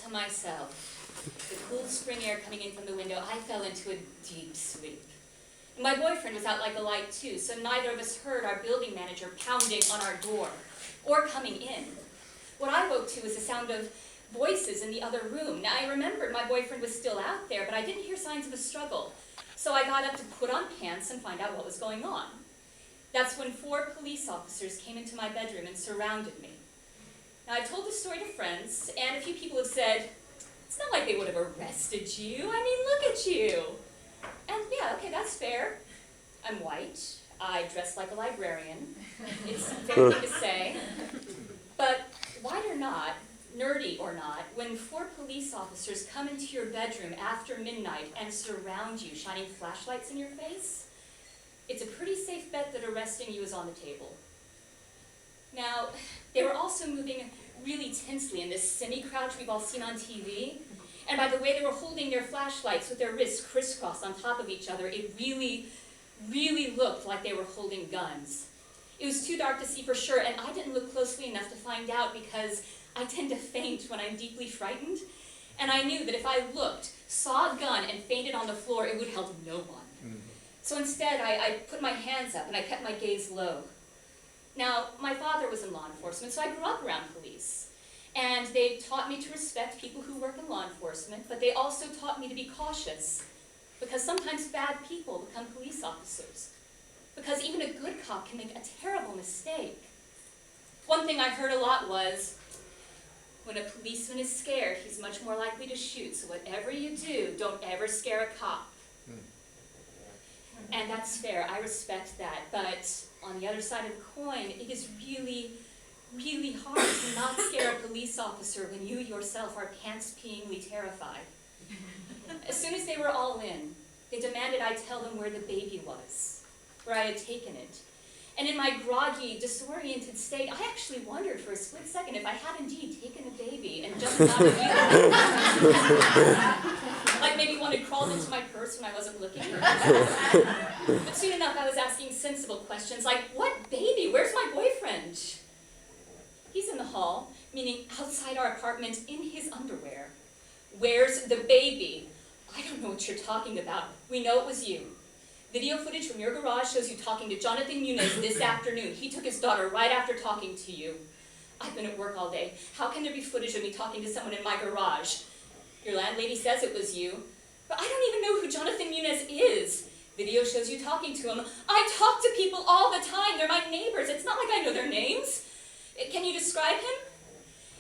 to myself, the cool spring air coming in from the window, I fell into a deep sleep. And my boyfriend was out like a light too, so neither of us heard our building manager pounding on our door or coming in. What I woke to was the sound of voices in the other room. Now, I remembered my boyfriend was still out there, but I didn't hear signs of a struggle. So I got up to put on pants and find out what was going on. That's when 4 police officers came into my bedroom and surrounded me. Now, I've told this story to friends, and a few people have said, it's not like they would have arrested you. I mean, look at you. And yeah, okay, that's fair. I'm white. I dress like a librarian. It's a fair thing to say. But white or not, nerdy or not, when 4 police officers come into your bedroom after midnight and surround you, shining flashlights in your face, it's a pretty safe bet that arresting you is on the table. Now, they were also moving really tensely in this semi-crouch we've all seen on TV. And by the way they were holding their flashlights with their wrists crisscrossed on top of each other, it really, really looked like they were holding guns. It was too dark to see for sure, and I didn't look closely enough to find out because I tend to faint when I'm deeply frightened. And I knew that if I looked, saw a gun, and fainted on the floor, it would help no one. So instead, I put my hands up and I kept my gaze low. Now, my father was in law enforcement, so I grew up around police. And they taught me to respect people who work in law enforcement, but they also taught me to be cautious, because sometimes bad people become police officers. Because even a good cop can make a terrible mistake. One thing I heard a lot was, when a policeman is scared, he's much more likely to shoot, so whatever you do, don't ever scare a cop. And that's fair, I respect that, but on the other side of the coin, it is really, really hard to not scare a police officer when you yourself are pants-peeingly terrified. As soon as they were all in, they demanded I tell them where the baby was, where I had taken it. And in my groggy, disoriented state, I actually wondered for a split second if I had indeed taken a baby and just not like maybe one had crawled into my purse when I wasn't looking. But soon enough, I was asking sensible questions like, what baby? Where's my boyfriend? He's in the hall, meaning outside our apartment in his underwear. Where's the baby? I don't know what you're talking about. We know it was you. Video footage from your garage shows you talking to Jonathan Muniz this afternoon. He took his daughter right after talking to you. I've been at work all day. How can there be footage of me talking to someone in my garage? Your landlady says it was you, but I don't even know who Jonathan Muniz is. Video shows you talking to him. I talk to people all the time. They're my neighbors. It's not like I know their names. Can you describe him?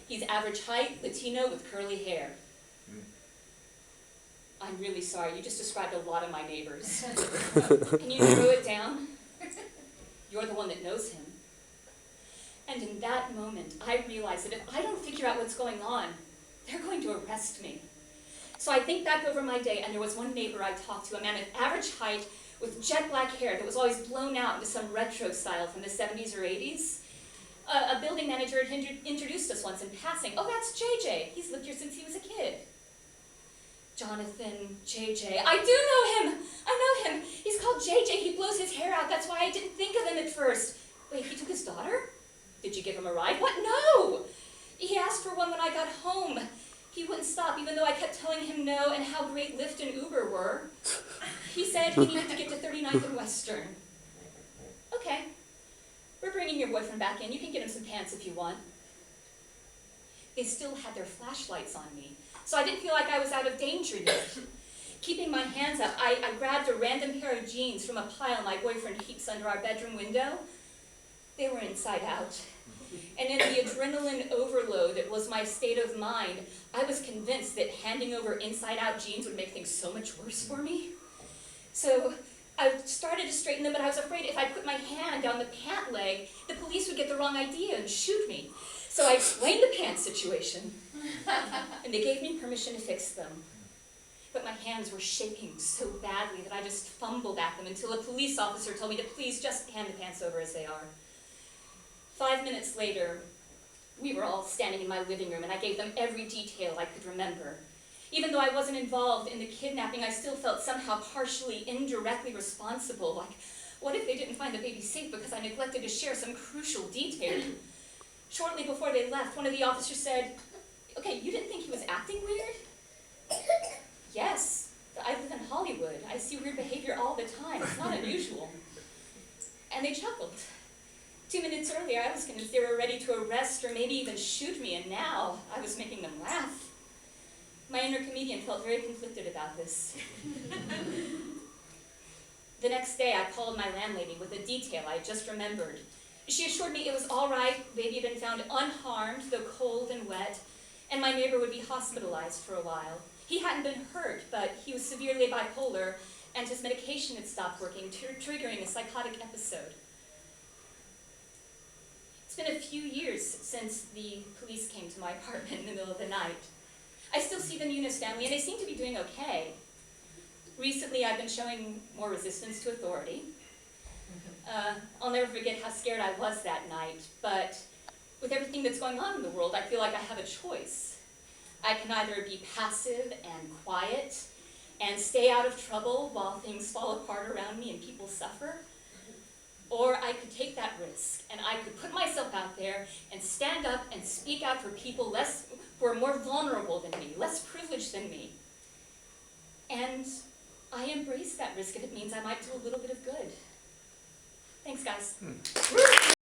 He's average height, Latino with curly hair. I'm really sorry, you just described a lot of my neighbors. Can you narrow it down? You're the one that knows him. And in that moment, I realized that if I don't figure out what's going on, they're going to arrest me. So I think back over my day, and there was one neighbor I talked to, a man of average height with jet black hair that was always blown out into some retro style from the 70s or 80s. A building manager had introduced us once in passing. Oh, that's JJ. He's lived here since he was a kid. Jonathan, JJ. I do know him! I know him! He's called JJ. He blows his hair out. That's why I didn't think of him at first. Wait, he took his daughter? Did you give him a ride? What? No! He asked for one when I got home. He wouldn't stop, even though I kept telling him no and how great Lyft and Uber were. He said he needed to get to 39th and Western. Okay. We're bringing your boyfriend back in. You can get him some pants if you want. They still had their flashlights on me, so I didn't feel like I was out of danger yet. Keeping my hands up, I grabbed a random pair of jeans from a pile my boyfriend keeps under our bedroom window. They were inside out. And in the adrenaline overload that was my state of mind, I was convinced that handing over inside-out jeans would make things so much worse for me. So I started to straighten them, but I was afraid if I put my hand down the pant leg, the police would get the wrong idea and shoot me. So I explained the pants situation, and they gave me permission to fix them. But my hands were shaking so badly that I just fumbled at them until a police officer told me to please just hand the pants over as they are. 5 minutes later, we were all standing in my living room, and I gave them every detail I could remember. Even though I wasn't involved in the kidnapping, I still felt somehow partially, indirectly responsible. Like, what if they didn't find the baby safe because I neglected to share some crucial detail? Shortly before they left, one of the officers said, okay, you didn't think he was acting arrest or maybe even shoot me, and now I was making them laugh. My inner comedian felt very conflicted about this. The next day, I called my landlady with a detail I just remembered. She assured me it was all right, baby had been found unharmed, though cold and wet, and my neighbor would be hospitalized for a while. He hadn't been hurt, but he was severely bipolar, and his medication had stopped working, triggering a psychotic episode. It's been a few years since the police came to my apartment in the middle of the night. I still see the Muniz family, and they seem to be doing okay. Recently, I've been showing more resistance to authority. I'll never forget how scared I was that night, but with everything that's going on in the world, I feel like I have a choice. I can either be passive and quiet and stay out of trouble while things fall apart around me and people suffer, or I could take that risk and I could put myself out there and stand up and speak out for people who are more vulnerable than me, less privileged than me. And I embrace that risk if it means I might do a little bit of good. Thanks, guys.